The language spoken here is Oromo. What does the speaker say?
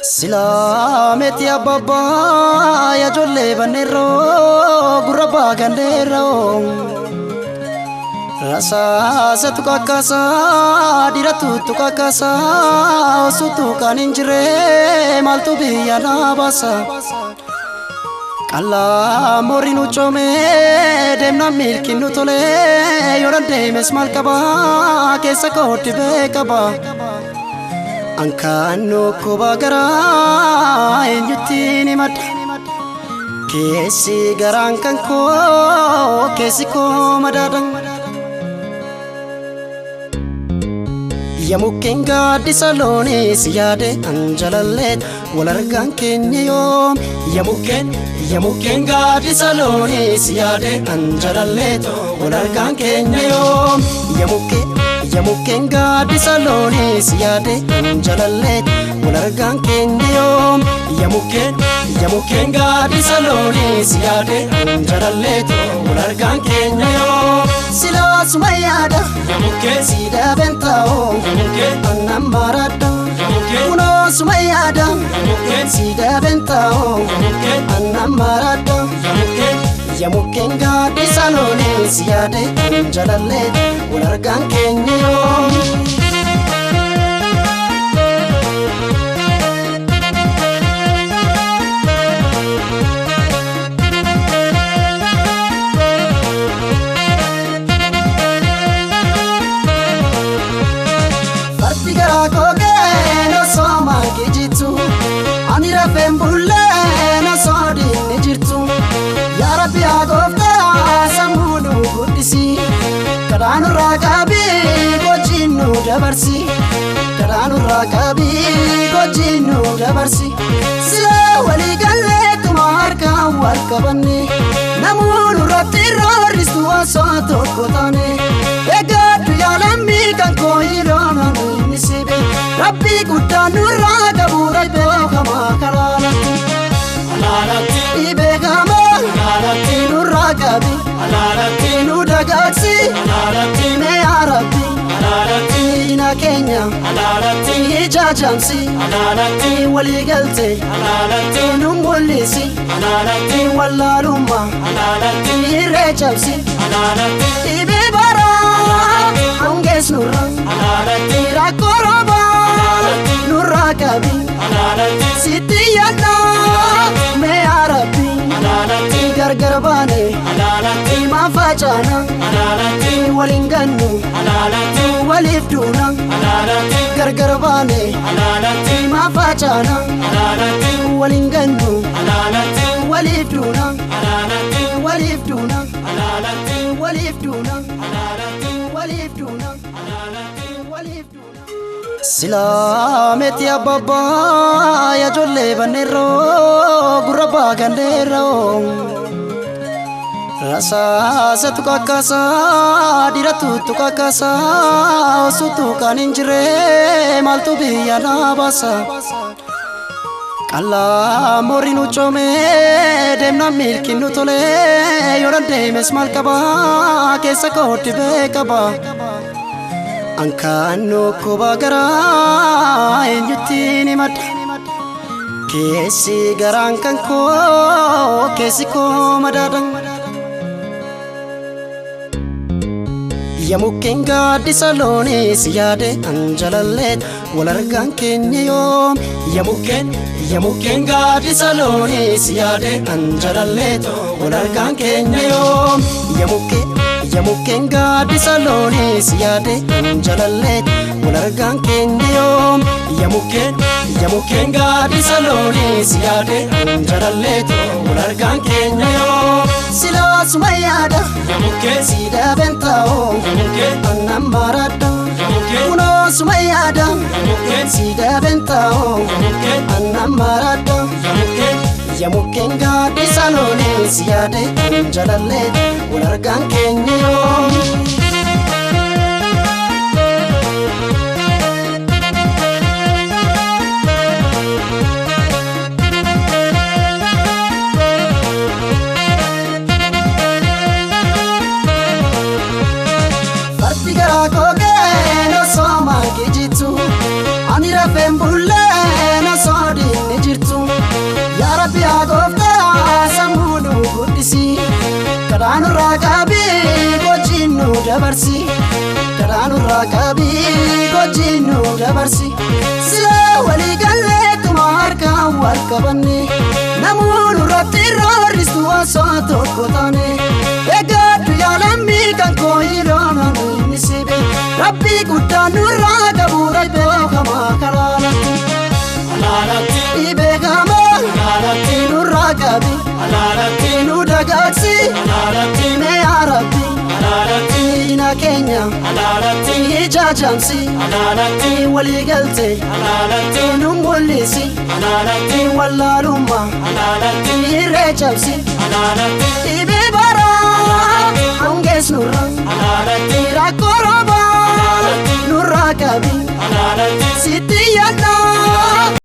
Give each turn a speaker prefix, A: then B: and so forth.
A: Silaameti ababa ya jolle banero guraba gandero rasa satu kakasa diratu tu kakasa osutu kaninjre maltu biyana basa alla morinu chome demna milkinu tole yoran demes malkaba kesa koti bekaba Angkano ko bagara enyutini mad kesi garangkan ko kesi ko madadang ya mungkin di salone siade anjalalet walargan kenya yom ya mungkin di salone siade anjalalet walargan kenya yom ya mungkin di salone siade anjalalet walargan kenya yom ya mungkin di salone siade anjalalet walargan kenya yom sila sumayada ya mungkin sida bentao anam marada uno sumayada sida bentao anam marada ya mungkin di salone siade anjalalet walargan kenya yom Fembulle na sodi nijirtu ya rabbi agofta samunu gudisi kadanu ragabi gojinu dabarsi kadanu ragabi gojinu dabarsi sila wali galle tumarka warkabani namunu rabbi roristu asato kotane egadu yalammi kan koirona nisibe rabbi kudanu ragabu raibe kama karalati alalati ibegama alalati nuragabi alalati nudagaksi alalati me arabi alalati na Kenya alalati ijajamsi alalati waligalte alalati numulisi alalati wallaluma alalati rejamsi alalati ibebara anges nurra alalati rakoroba nuragabi alalati sitiyana me arabi alalati gargarbane alalati mafajana alalati walinganu alalati walifduna alalati gargarbane alalati mafajana alalati walinganu alalati walifduna alalati walifduna alalati walifduna alalati walifduna alalati walifduna Silaameti ababa ya jolle banero guraba gandero rasa satu kakasa diratu tu kakasa osutu kaninjre maltu biyana basa alla morinu chome demna milkinu tole yoran demes malkaba kesa koti bekaba Angkano ko bagara enyutini mad kesi garangkan ko kesi ko madadang ya mungkin di salone siade anjalalet walargan kenya yom ya mungkin di salone siade anjalalet walargan kenya yom ya mungkin di salone siade anjalalet walargan kenya yom ya mungkin di salone siade anjalalet walargan kenya yom sila sumayada ya mungkin sida bentao anam marada uno sumayada sida bentao anam marada ya mungkin di salone siade anjalalet walargan kenya yom Fembulle na sodi dabarsi karaanurraa qabii gojiinu dabarsi sila walii galleetuma harkaan wal qabanne namoonni irratti roorristu osoo tokko taane eeggadhu yaalammii kan koo yeroon inni sibe rabbii guddaan nurraa qabuudha beekamaa karaanatti beekamaa nurraa qabi nu dagaagsi mee yaa rabbi diina keenya ijaajamsi walii galte nu mul'isi wallaalummaa irree cabsi dhibee baraa hongees nurra rakkoo roobaa nurraa qabi sitti yaadna.